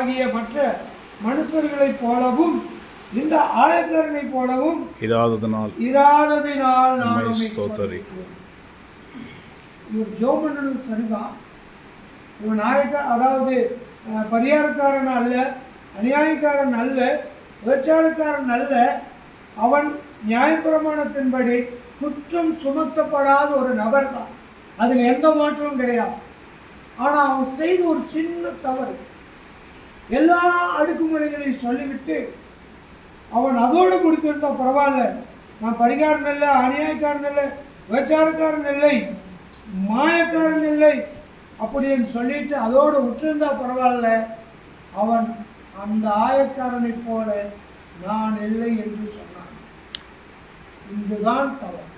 ஆகிய மற்ற மனுஷர்களைப் போலவும் இந்த ஆயக்காரனைப் போலவும் இராததினால் நான் இவர் ஜெபம் பண்ணது சரிதான். இவன் அதாவது பரிகாரக்காரன் அல்ல, அநியாயக்காரன் அல்ல, விபச்சாரக்காரன் அல்ல. அவன் நியாயப்பிரமாணத்தின்படி குற்றம் சுமத்தப்படாத ஒரு நபர் தான், அதில் எந்த மாற்றமும் கிடையாது. ஆனால் அவன் செய்த ஒரு சின்ன தவறு, எல்லா அடுக்குமுறைகளையும் சொல்லிவிட்டு அவன் அதோடு முடித்துட்டா பரவாயில்ல, நான் பரிகாரன் இல்லை, அநியாயக்காரன் இல்லை, விபச்சாரக்காரன் இல்லை, மாயக்காரன் இல்லை அப்படின்னு சொல்லிட்டு அதோடு விட்டுருந்தா பரவாயில்ல. அவன் அந்த ஆயக்காரனை போல நான் இல்லை என்று சொன்னான். இதுதான் தவறு.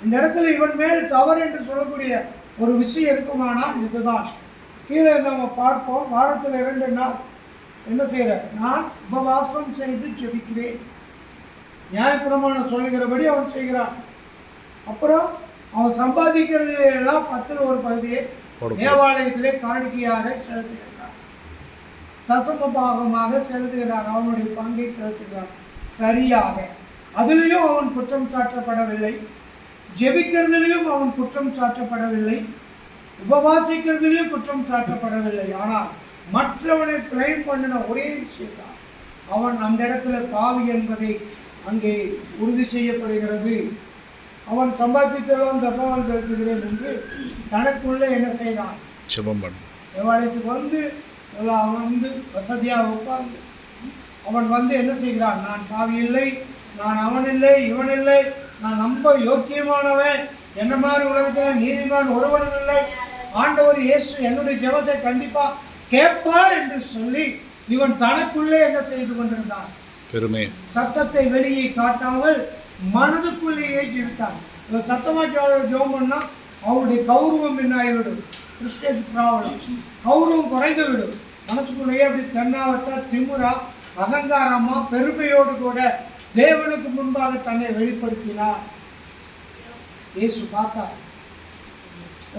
இந்த இடத்துல இவன் மேல் தவறு என்று சொல்லக்கூடிய ஒரு விஷயம் இருக்குமானால் இதுதான். கீழே நம்ம பார்ப்போம். வாரத்தில் 2 நாள் என்ன செய்கிற, நான் உபவாசம் செய்து ஜெபிக்கிறேன். நியாயப்பிரமாணம் சொல்லுகிறபடி அவன் செய்கிறான். அப்புறம் அவன் சம்பாதிக்கிறதுல எல்லாம் 10ல் ஒரு பகுதியை தேவாலயத்திலே காணிக்கையாக செலுத்துகிறான், தசம பாகமாக செலுத்துகிறான், அவனுடைய பங்கை செலுத்துகிறான் சரியாக. அதிலையும் அவன் குற்றம் சாட்டப்படவில்லை, ஜெபிக்கிறதுலையும் அவன் குற்றம் சாட்டப்படவில்லை, உபவாசிக்கிறதுலையும் குற்றம் சாட்டப்படவில்லை. ஆனால் மற்றவனை கிளைம் பண்ணின ஒரே விஷயத்தான், அவன் அந்த இடத்துல பாவி என்பதை அங்கே உறுதி செய்யப்படுகிறது. அவன் சம்பாதித்தெல்லாம் தசமம் செலுத்துகிறேன் என்று தனக்குள்ளே என்ன செய்தான், தேவாலயத்துக்கு வந்து எல்லாம் வந்து வசதியாக உட்கார்ந்து அவன் என்ன செய்கிறான், நான் பாவி இல்லை, நான் அவன் இல்லை, இவன் இல்லை, நான் நம்ப யோக்கியமானவன், என்ன மாதிரி உலகத்தில் நீதிமான் ஒருவனும் இல்லை, ஆண்டவர் இயேசு என்னுடைய ஜெபத்தை கண்டிப்பாக கேட்பார் என்று சொல்லி இவன் தனக்குள்ளே என்ன செய்து கொண்டிருந்தான், பெருமை சத்தத்தை வெளியே காட்டாமல் மனதுக்குள்ளேயே ஜெபித்தான். சத்தமாக ஜெபம் பண்ணால் அவனுடைய கௌரவம் என்ன ஆகிவிடும், கிறிஸ்டியன் ப்ராப்ளம், கௌரவம் குறைந்து விடும். மனசுக்குள்ளேயே அப்படி தென்னாவட்டா திமுறா அகங்காரமா பெருமையோடு கூட தேவனுக்கு முன்பாக தன்னை வெளிப்படுத்தினார். இயேசு பார்த்தார்.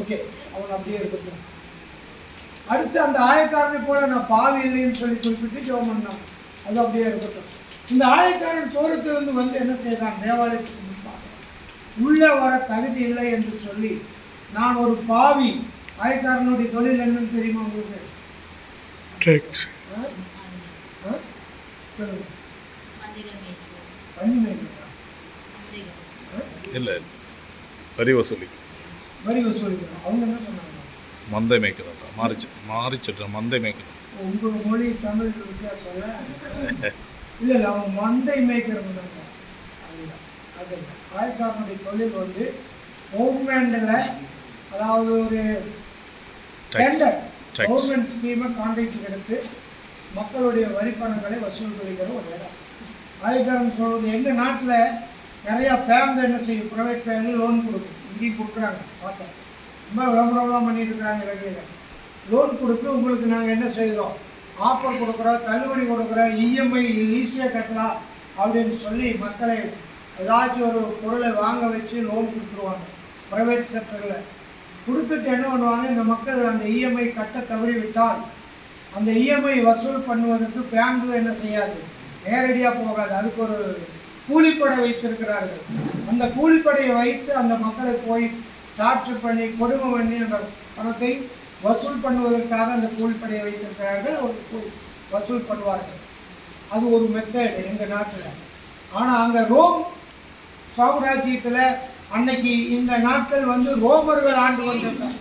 ஓகே, அவன் அப்படியே இருக்கட்டும். அடுத்து அந்த ஆயக்காரனை போல நான் பாவி இல்லைன்னு சொல்லி குறிப்பிட்டு ஜெபம் பண்ணான், அது அப்படியே இருக்கட்டும். இந்த ஆயக்காரன் தூரத்திலிருந்து வந்து என்ன செய்தான், தேவாலயத்துக்கு முன்பாக உள்ளே வர தகுதி இல்லை என்று சொல்லி, நான் ஒரு பாவி. ஆயக்காரனுடைய தொழில் என்னன்னு தெரியுமா உங்களுக்கு? வரி வசூலி. அவங்க என்ன சொன்னாங்க, மந்தை மேய்க்கிறதா, மாறிச்சிட்டு மந்தை மேய்க்கிறது. உங்கள் மொழி தமிழ் வித்தியாசம் இல்லை, அவங்க மந்தை மேய்க்கிறது. அது ஆயக்காரனுடைய தொழில் வந்து கவர்மெண்டில், அதாவது ஒரு டெண்டர் கவர்மெண்ட் ஸ்கீமை கான்ட்ராக்ட் எடுத்து மக்களுடைய வரி பணங்களை வசூல் பண்ணிக்கிற ஒரு இடம். ஆயக்காரன் சொல்வது, எங்கள் நாட்டில் நிறையா பேங்க் என்ன செய்யும், ப்ரைவேட் பேங்க் லோன் கொடுக்கும், இங்கேயும் கொடுக்குறாங்க. பார்த்தேன் ரொம்ப விளம்பரம்லாம் பண்ணிட்டு இருக்கிறாங்க. இலங்கையில் லோன் கொடுத்து உங்களுக்கு நாங்கள் என்ன செய்கிறோம், ஆஃபர் கொடுக்குறோம், தள்ளுபடி கொடுக்குறோம், இஎம்ஐ ஈஸியாக கட்டலாம் அப்படின்னு சொல்லி மக்களை ஏதாச்சும் ஒரு பொருளை வாங்க வச்சு லோன் கொடுத்துருவாங்க. ப்ரைவேட் செக்டரில் கொடுத்துட்டு என்ன பண்ணுவாங்க, இந்த மக்கள் அந்த இஎம்ஐ கட்ட தவறிவிட்டால் அந்த இஎம்ஐ வசூல் பண்ணுவதற்கு பேங்கு என்ன செய்யாது, நேரடியாக போகாது. அதுக்கு ஒரு கூலிப்படை வைத்திருக்கிறார்கள். அந்த கூலிப்படையை வைத்து அந்த மக்களை போய் டார்ச்சர் பண்ணி கொடுமை பண்ணி அந்த பணத்தை வசூல் பண்ணுவதற்காக அந்த கூலிப்படையை வைத்திருக்கிறார்கள். ஒரு வசூல் பண்ணுவார்கள். அது ஒரு மெத்தட் எங்கள் நாட்டில். ஆனால் அங்கே ரோம் சாம்ராஜ்யத்தில் அன்னைக்கு இந்த நாட்கள் வந்து ரோமர்கள் ஆண்டு கொண்டிருக்காங்க.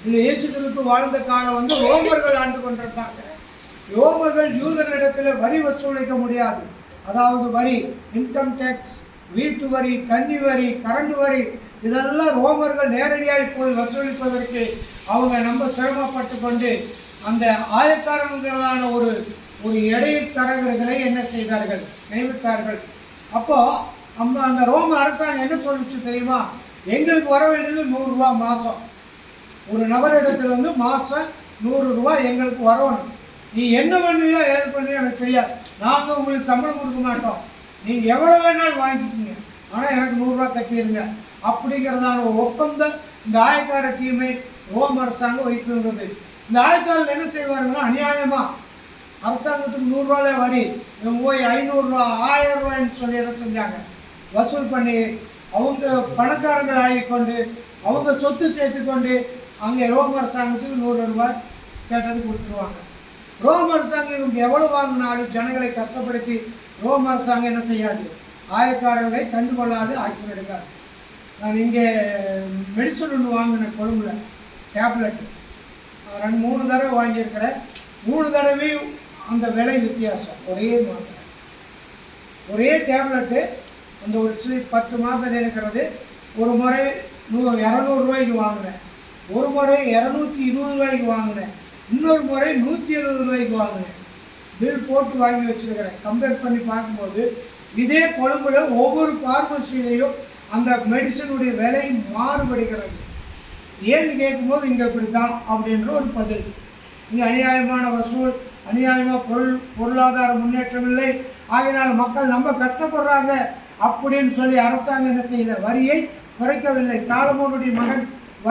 இந்த இயேசு கிறிஸ்து வாழ்ந்த காலம் வந்து ரோமர்கள் ஆண்டு கொண்டிருக்காங்க. ரோமர்கள் யூதர்களிடத்தில் வரி வசூலிக்க முடியாது. அதாவது வரி, இன்கம் டேக்ஸ், வீட்டு வரி, தண்ணி வரி, கரண்ட் வரி, இதெல்லாம் ரோமர்கள் நேரடியாக போய் வசூலிப்பதற்கு அவங்க ரொம்ப சிரமப்பட்டு கொண்டு அந்த ஆயக்காரங்களான ஒரு இடைத்தரகர்களை என்ன செய்தார்கள், நியமித்தார்கள். அப்போது அந்த ரோம அரசாங்கம் என்ன சொல்லிச்சு தெரியுமா, எங்களுக்கு வர வேண்டியது 100 ரூபா மாதம். ஒரு நபரிடத்துலேருந்து மாதம் 100 ரூபா எங்களுக்கு வரணும். நீ என்ன பண்ணுவியோ ஏது பண்ணுவியோ எனக்கு தெரியாது, நாங்கள் உங்களுக்கு சம்பளம் கொடுக்க மாட்டோம், நீங்கள் எவ்வளோ வேணாலும் வாங்கிக்கிங்க, ஆனால் எனக்கு 100 ரூபா கட்டிடுங்க அப்படிங்கிறதான ஒரு ஒப்பந்தம் இந்த ஆயக்கார டீமை ரோம் அரசாங்கம் வைத்திருந்தது. இந்த ஆயக்காரர்கள் என்ன செய்வாருன்னா, அநியாயமாக அரசாங்கத்துக்கு 100 ரூபா தான் வரி, இவங்க போய் 500 ரூபா 1000 ரூபாய்ன்னு சொல்லி என்ன செஞ்சாங்க, வசூல் பண்ணி அவங்க பணக்காரங்கள் ஆகிக்கொண்டு அவங்க சொத்து சேர்த்துக்கொண்டு அங்கே ரோம் அரசாங்கத்துக்கு 100 ரூபாய் கேட்டது கொடுத்துருவாங்க. ரோம் அரசாங்கம் இவங்க எவ்வளோ வாங்கினாலும் ஜனங்களை கஷ்டப்படுத்தி ரோம் அரசாங்கம் என்ன செய்யாது, ஆயக்காரர்களை கண்டுகொள்ளாது, ஆக்ஷன் எடுக்காது. நான் இங்கே மெடிசன் ஒன்று வாங்கினேன் கொழும்புல, டேப்லெட்டு 2-3 தடவை வாங்கியிருக்கிறேன். 3 தடவையும் அந்த விலை வித்தியாசம், ஒரே மாத்திரை ஒரே டேப்லெட்டு. அந்த ஒரு ஸ்லீப் 10 மாத்திரை இருக்கிறது. ஒரு முறை 200 ரூபாய்க்கு வாங்கினேன், ஒரு முறை 220 ரூபாய்க்கு வாங்கினேன், இன்னொரு முறை 170 ரூபாய்க்கு வாங்கினேன். பில் போட்டு வாங்கி வச்சுருக்கிறேன். கம்பேர் பண்ணி பார்க்கும்போது இதே கொழும்புல ஒவ்வொரு பார்மசிலையும் அந்த மெடிசனுடைய விலை மாறுபடுகிறது. ஏன்னு கேட்கும்போது இங்கே இப்படி தான் அப்படின்ற ஒரு பதில். இங்கே அநியாயமான வசூல், அநியாயமாக பொருளாதார முன்னேற்றம் இல்லை, ஆகையினால் மக்கள் ரொம்ப கஷ்டப்படுறாங்க அப்படின்னு சொல்லி அரசாங்கம் என்ன செய்யல, வரியை குறைக்கவில்லை. சாலமோனுடைய மகன்